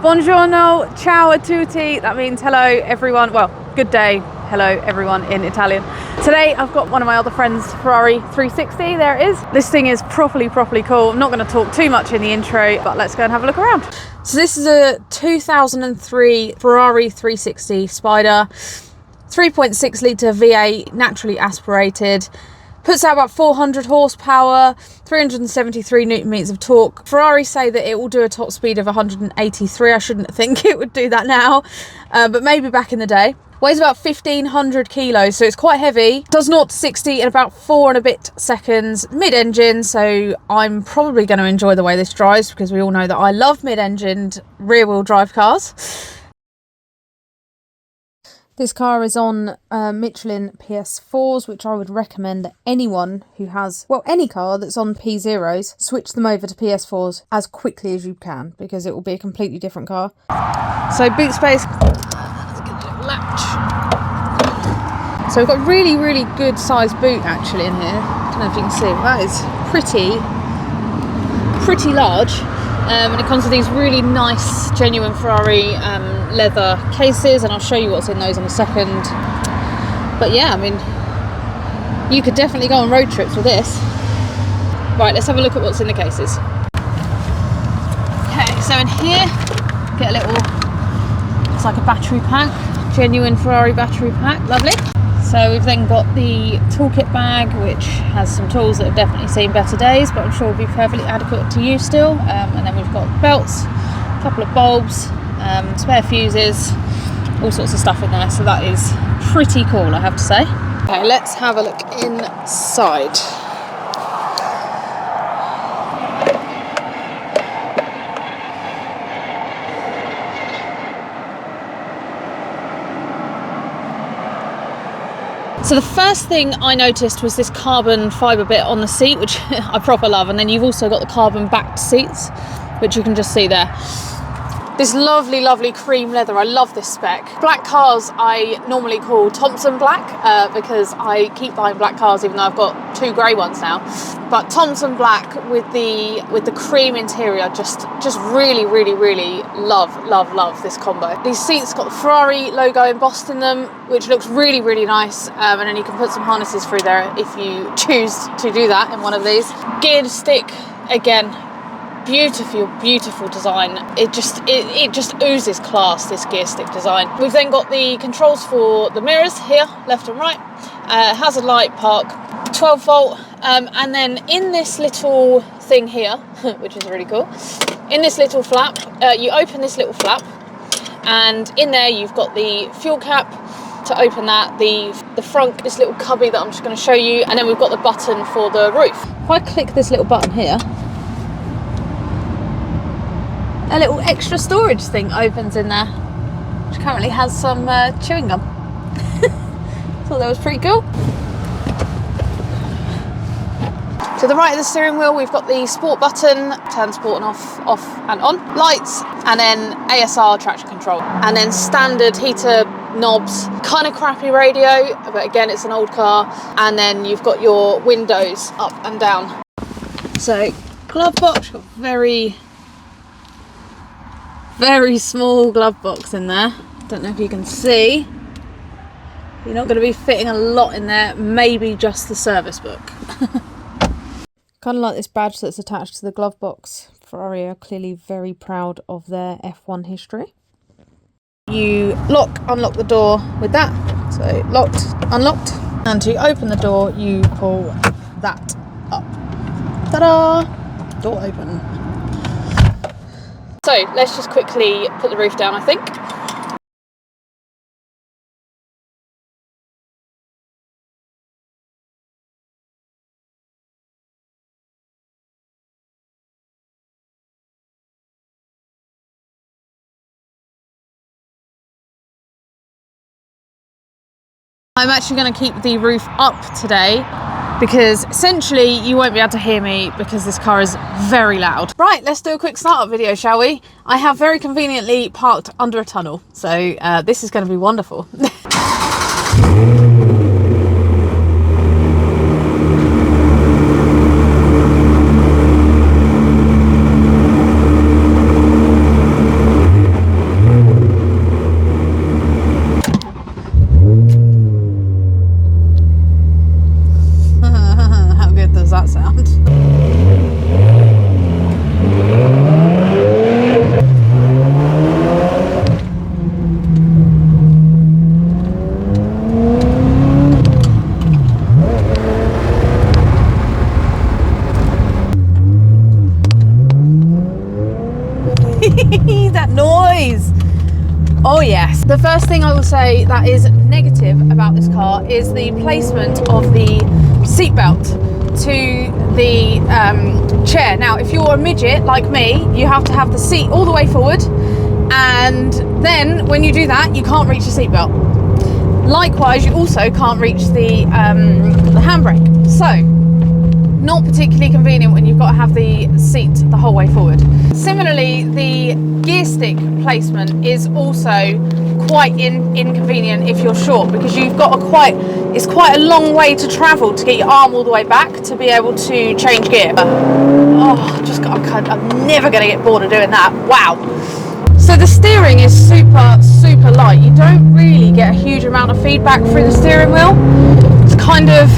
Buongiorno, ciao a tutti. That means hello everyone. Well, good day, hello everyone in Italian. Today I've got one of my other friends' Ferrari 360. There it is. This thing is properly cool. I'm not going to talk too much in the intro, but let's go and have a look around. So this is a 2003 Ferrari 360 Spider, 3.6 litre V8, naturally aspirated. Puts out about 400 horsepower, 373 newton meters of torque. Ferrari say that it will do a top speed of 183. I shouldn't think it would do that now, but maybe back in the day. Weighs about 1,500 kilos, so it's quite heavy. Does 0 to 60 in about 4 and a bit seconds. Mid-engine, so I'm probably going to enjoy the way this drives because we all know that I love mid-engined rear-wheel drive cars. This car is on Michelin PS4s, which I would recommend that anyone who has, well, any car that's on P0s, switch them over to PS4s as quickly as you can, because it will be a completely different car. So boot space, let's get a little latch. So we've got really good sized boot actually in here. I don't know if you can see, that is pretty large. And it comes with these really nice, genuine Ferrari leather cases, and I'll show you what's in those in a second. But yeah, I mean, you could definitely go on road trips with this. Right, let's have a look at what's in the cases. Okay, so in here, get a little, it's like a battery pack, genuine Ferrari battery pack, lovely. So we've then got the toolkit bag, which has some tools that have definitely seen better days, but I'm sure will be perfectly adequate to use still. And then we've got belts, a couple of bulbs, spare fuses, all sorts of stuff in there. So that is pretty cool, I have to say. Okay, let's have a look inside. So the first thing I noticed was this carbon fibre bit on the seat, which I proper love, and then you've also got the carbon backed seats, which you can just see there. This lovely cream leather, I love this spec. Black cars I normally call Thompson black because I keep buying black cars even though I've got 2 grey ones now. But Thompson black with the cream interior, just really love this combo. These seats got the Ferrari logo embossed in them, which looks really nice, and then you can put some harnesses through there if you choose to do that in one of these. Geared stick, again, beautiful design. It just oozes class, this gear stick design. We've then got the controls for the mirrors here, left and right, hazard light, park, 12 volt, and then in this little thing here, which is really cool, in this little flap, you open this little flap, and in there you've got the fuel cap to open that, the front, this little cubby that I'm just going to show you, and then we've got the button for the roof. If I click this little button here, a little extra storage thing opens in there, which currently has some chewing gum. Thought that was pretty cool. To the right of the steering wheel, we've got the sport button, turn sport and off and on, lights, and then ASR traction control, and then standard heater knobs, kind of crappy radio, but again, it's an old car, and then you've got your windows up and down. So glove box, got very small glove box in there. Don't know if you can see. You're not going to be fitting a lot in there, maybe just the service book. Kind of like this badge that's attached to the glove box. Ferrari are clearly very proud of their F1 history. You unlock the door with that. So locked, unlocked. And to open the door, you pull that up. Ta-da! Door open. So let's just quickly put the roof down, I think. I'm actually going to keep the roof up today because essentially you won't be able to hear me because this car is very loud. Right, let's do a quick startup video, shall we? I have very conveniently parked under a tunnel, so this is going to be wonderful. that noise. Oh yes. The first thing I will say that is negative about this car is the placement of the seatbelt to the chair. Now, if you're a midget like me, you have to have the seat all the way forward, and then when you do that, you can't reach the seatbelt. Likewise, you also can't reach the handbrake. So, not particularly convenient when you've got to have the seat the whole way forward. Similarly, the gear stick placement is also quite inconvenient if you're short, because you've got it's quite a long way to travel to get your arm all the way back to be able to change gear. I'm never going to get bored of doing that. Wow. So the steering is super light. You don't really get a huge amount of feedback through the steering wheel. It's kind of,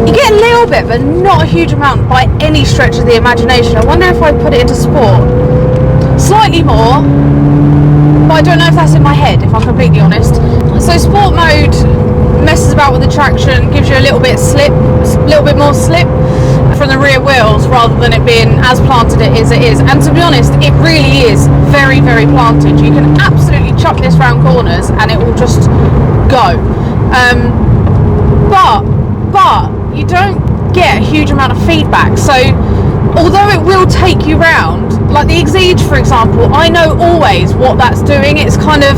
you get a little bit, but not a huge amount by any stretch of the imagination. I wonder if I put it into sport, slightly more, but I don't know if that's in my head, if I'm completely honest. So sport mode messes about with the traction, gives you a little bit more slip from the rear wheels, rather than it being as planted as it is. And to be honest, it really is very planted. You can absolutely chuck this round corners and it will just go. But you don't get a huge amount of feedback. So although it will take you round, like the Exige for example, I know always what that's doing. It's kind of,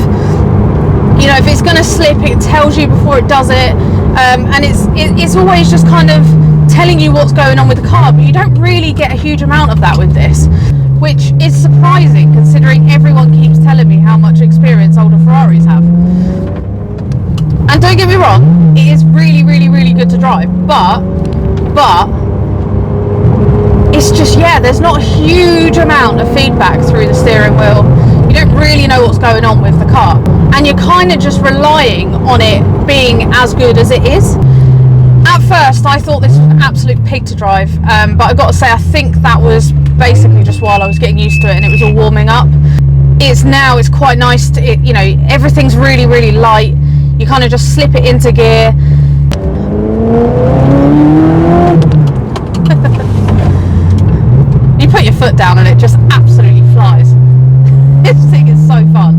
you know, if it's going to slip, it tells you before it does it, and it's always just kind of telling you what's going on with the car. But you don't really get a huge amount of that with this, which is surprising considering everyone keeps telling me how much experience older Ferraris have. And don't get me wrong, it is really good to drive, but it's just, there's not a huge amount of feedback through the steering wheel. You don't really know what's going on with the car, and you're kind of just relying on it being as good as it is. At first I thought this was an absolute pig to drive, but I've got to say I think that was basically just while I was getting used to it and it was all warming up. It's quite nice to, you know, everything's really light. You kind of just slip it into gear. You put your foot down and it just absolutely flies. This thing is so fun.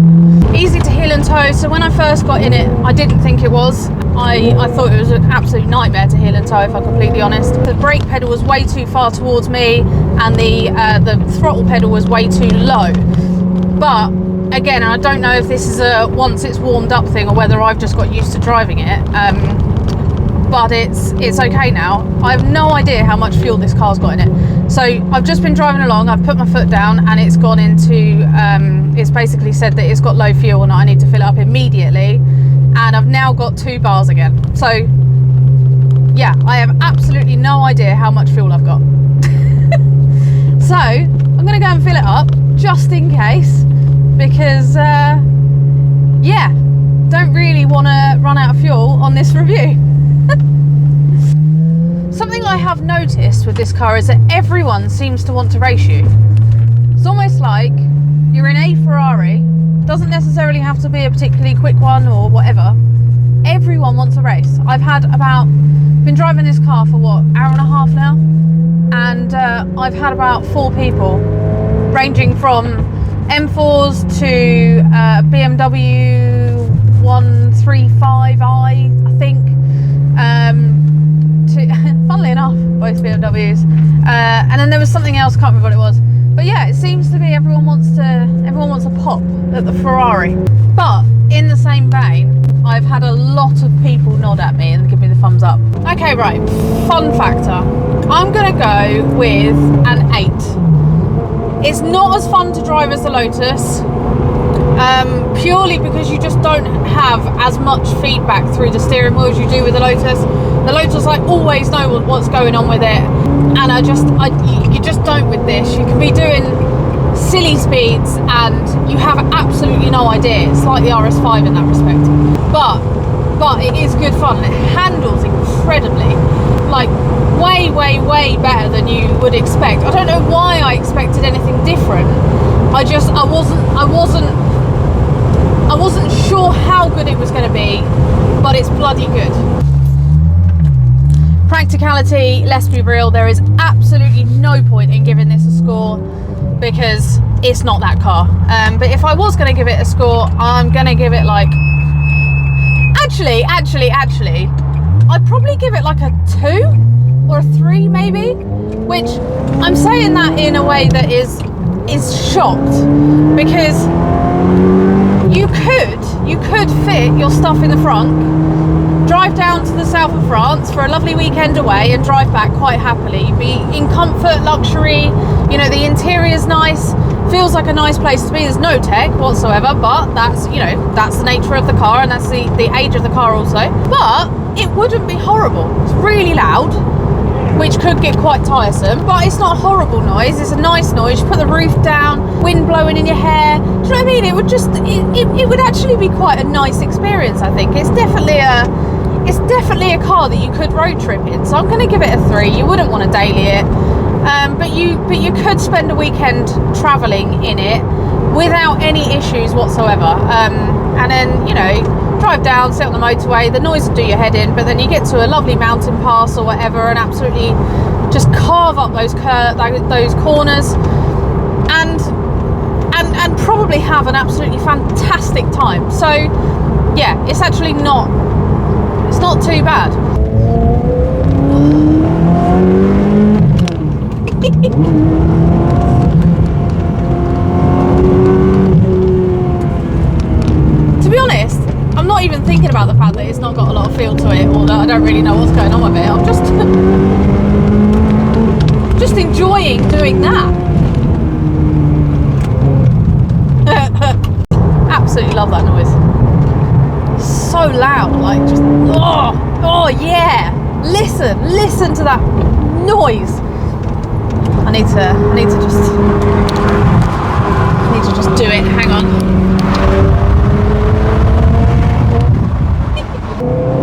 Easy to heel and tow. So when I first got in it, I didn't think it was. I thought it was an absolute nightmare to heel and tow, if I'm completely honest. The brake pedal was way too far towards me, and the throttle pedal was way too low. But again, I don't know if this is a once it's warmed up thing or whether I've just got used to driving it. But it's okay now. I have no idea how much fuel this car's got in it. So I've just been driving along, I've put my foot down and it's gone into, it's basically said that it's got low fuel and I need to fill it up immediately. And I've now got 2 bars again. So yeah, I have absolutely no idea how much fuel I've got. So I'm gonna go and fill it up just in case, because yeah, don't really want to run out of fuel on this review. Something I have noticed with this car is that everyone seems to want to race you. It's almost like you're in a Ferrari, doesn't necessarily have to be a particularly quick one or whatever. Everyone wants a race. I've been driving this car for what, hour and a half now, and I've had about 4 people, ranging from M4s to BMW 135i, I think, funnily enough, both BMWs, and then there was something else, can't remember what it was. But yeah, it seems to be everyone wants a pop at the Ferrari. But in the same vein, I've had a lot of people nod at me and give me the thumbs up. Okay, right, fun factor. I'm gonna go with an 8. It's not as fun to drive as the Lotus, purely because you just don't have as much feedback through the steering wheel as you do with the Lotus. The Lotus, I always know what's going on with it, and you just don't with this. You can be doing silly speeds and you have absolutely no idea. It's like the RS5 in that respect, but it is good fun and it handles incredibly, like way better than you would expect. I don't know why I expected anything different. I wasn't sure how good it was going to be, but it's bloody good. Practicality, let's be real, there is absolutely no point in giving this a score. because it's not that car. But if I was going to give it a score, I'm going to give it like, actually, I'd probably give it like a 2 or a 3 maybe, which I'm saying that in a way that is shocked, because you could fit your stuff in the front, drive down to the south of France for a lovely weekend away and drive back quite happily, be in comfort, luxury, you know, the interior's nice, feels like a nice place to be. There's no tech whatsoever, but that's, you know, that's the nature of the car, and that's the age of the car also. But it wouldn't be horrible. It's really loud, which could get quite tiresome, but it's not a horrible noise. It's a nice noise. You put the roof down, wind blowing in your hair. Do you know what I mean? It would just, it would actually be quite a nice experience, I think. It's definitely a car that you could road trip in. So I'm going to give it a 3. You wouldn't want to daily it, but you could spend a weekend traveling in it without any issues whatsoever. And then, you know, drive down, sit on the motorway, the noise will do your head in, but then you get to a lovely mountain pass or whatever and absolutely just carve up those corners and probably have an absolutely fantastic time. So yeah, it's actually not too bad. To be honest, I'm not even thinking about the fact that it's not got a lot of feel to it, or that I don't really know what's going on with it. I'm just enjoying doing that. Absolutely love that noise. So loud, like just oh yeah. Listen to that noise. I need to just do it. Hang on.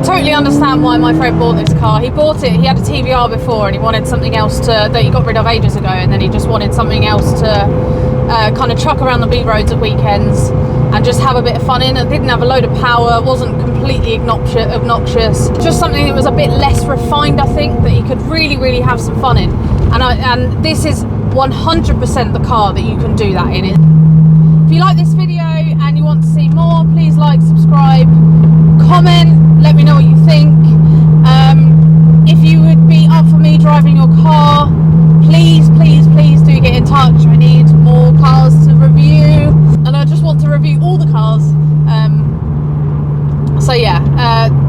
Totally understand why my friend bought this car. He bought it, he had a TVR before and he wanted something else that he got rid of ages ago, and then he just wanted something else to kind of truck around the B roads at weekends and just have a bit of fun in. It didn't have a load of power, wasn't completely obnoxious, just something that was a bit less refined, I think, that you could really have some fun in. And this is 100% the car that you can do that in. If you like this video and you want to see more, please like, subscribe, comment, let me know what you think. If you would be up for me driving your car, please do get in touch. I need more cars to review, and I just want to review all the cars. So yeah,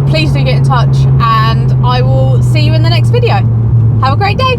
please do get in touch, and I will see you in the next video. Have a great day.